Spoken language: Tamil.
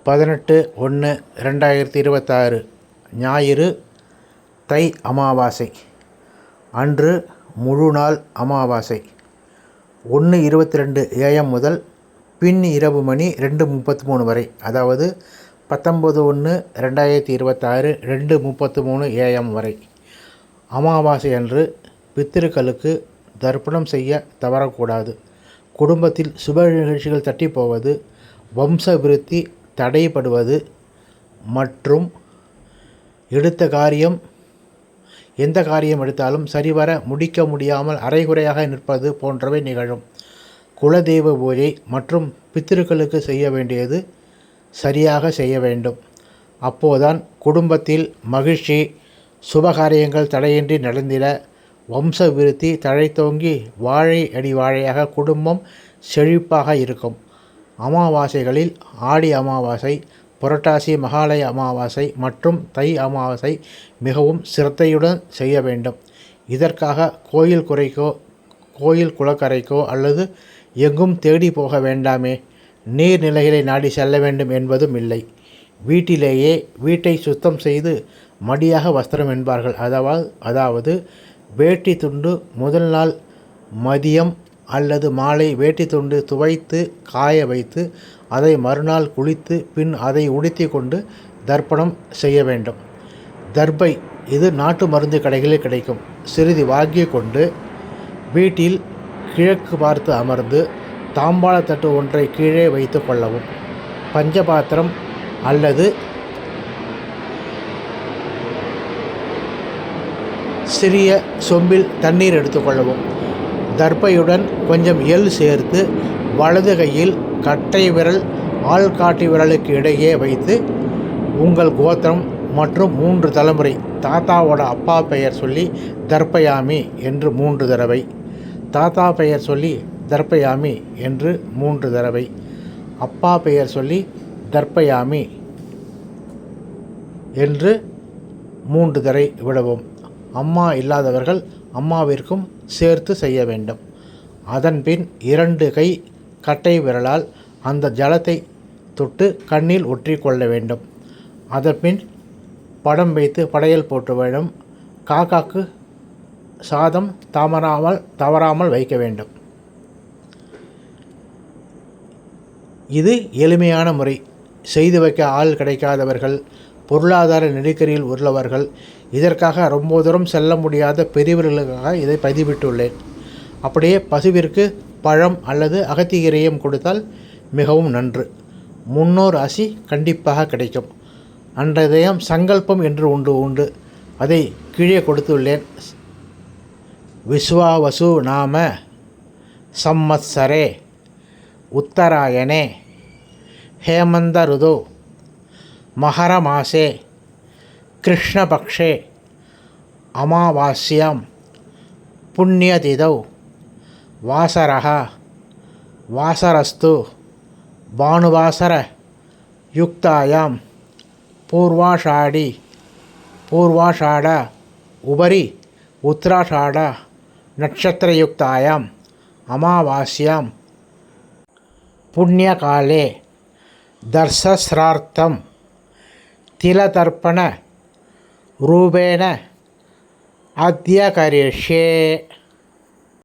18/1/2026 ஞாயிறு தை அமாவாசை அன்று முழுநாள் அமாவாசை 1:22 AM முதல் பின் இரவு மணி 2:33 வரை, அதாவது 19/1/2026 2:33 AM வரை. அமாவாசை அன்று பித்திருக்களுக்கு தர்ப்பணம் செய்ய தவறக்கூடாது. குடும்பத்தில் சுப நிகழ்ச்சிகள் தட்டி போவது, வம்ச விருத்தி தடைபடுவது மற்றும் எந்த காரியம் எடுத்தாலும் சரிவர முடிக்க முடியாமல் அரைகுறையாக நிற்பது போன்றவை நிகழும். குலதெய்வ பூஜை மற்றும் பித்திருக்களுக்கு செய்ய வேண்டியது சரியாக செய்ய வேண்டும். அப்போதான் குடும்பத்தில் மகிழ்ச்சி, சுபகாரியங்கள் தடையின்றி நடந்திட, வம்ச விருத்தி தழைத்தோங்கி வாழை அடி வாழையாக குடும்பம் செழிப்பாக இருக்கும். அமாவாசைகளில் ஆடி அமாவாசை, புரட்டாசி மகாலய அமாவாசை மற்றும் தை அமாவாசை மிகவும் சிரத்தையுடன் செய்ய வேண்டும். இதற்காக கோயில் குளக்கரைக்கோ அல்லது எங்கும் தேடி போக வேண்டாமே. நீர்நிலைகளை நாடி செல்ல வேண்டும் என்பதும் இல்லை. வீட்டிலேயே வீட்டை சுத்தம் செய்து மடியாக வஸ்திரம் என்பார்கள். அதாவது வேட்டி துண்டு முதல் நாள் மதியம் அல்லது மாலை வேட்டி துண்டு துவைத்து காய வைத்து அதை மறுநாள் குளித்து பின் அதை உடுத்தி கொண்டு தர்ப்பணம் செய்ய வேண்டும். தர்பை இது நாட்டு மருந்து கடைகளில் கிடைக்கும். சிறிது வாங்கி கொண்டு வீட்டில் கிழக்கு பார்த்து அமர்ந்து தாம்பாளத்தட்டு ஒன்றை கீழே வைத்து கொள்ளவும். பஞ்சபாத்திரம் அல்லது சிறிய சொம்பில் தண்ணீர் எடுத்துக்கொள்ளவும். தர்பையுடன் கொஞ்சம் எள் சேர்த்து வலது கையில் கட்டை விரல் ஆள்காட்டி விரலுக்கு இடையே வைத்து உங்கள் கோத்திரம் மற்றும் 3 தலைமுறை தாத்தாவோட அப்பா பெயர் சொல்லி தர்ப்பயாமி என்று 3 தடவை, தாத்தா பெயர் சொல்லி தர்ப்பயாமி என்று 3 தடவை, அப்பா பெயர் சொல்லி தர்ப்பயாமி என்று 3 தடவை விடவும். அம்மா இல்லாதவர்கள் அம்மாவிற்கும் சேர்த்து செய்ய வேண்டும். அதன்பின் 2 கை கட்டை விரலால் அந்த ஜலத்தை தொட்டு கண்ணில் ஒற்றிக்கொள்ள வேண்டும். அதன்பின் படம் வைத்து படையல் போட்டு வேண்டும். காக்காக்கு சாதம் தவறாமல் வைக்க வேண்டும். இது எளிமையான முறை. செய்து வைக்க ஆள் கிடைக்காதவர்கள், பொருளாதார நெருக்கடியில் உள்ளவர்கள், இதற்காக ரொம்ப தூரம் செல்ல முடியாத பெரியவர்களுக்காக இதை பதிவிட்டுள்ளேன். அப்படியே பசுவிற்கு பழம் அல்லது அகத்திகீரையும் கொடுத்தால் மிகவும் நன்று. 300 ஆசி கண்டிப்பாக கிடைக்கும். அன்றைய சங்கல்பம் என்று உண்டு. அதை கீழே கொடுத்துள்ளேன். விஸ்வாவசு நாம சம்வத்சரே உத்தராயணே ஹேமந்த ருதோ மகரமாசே கிருஷ்ணபக்ஷே அமாவாஸ்யாம் புண்ணியதிதௌ வாசரஸ்து பானுவாசர யுக்தாயாம் பூர்வாஷாட உபரி உத்தராஷாட நட்சத்திரயுக்தாயாம் அமாவாஸ்யாம் புண்ணியகாலே தர்சஸ்ரார்த்தம் திலதர்ப்பண ரூபேண அத்ய கரிஷ்யே.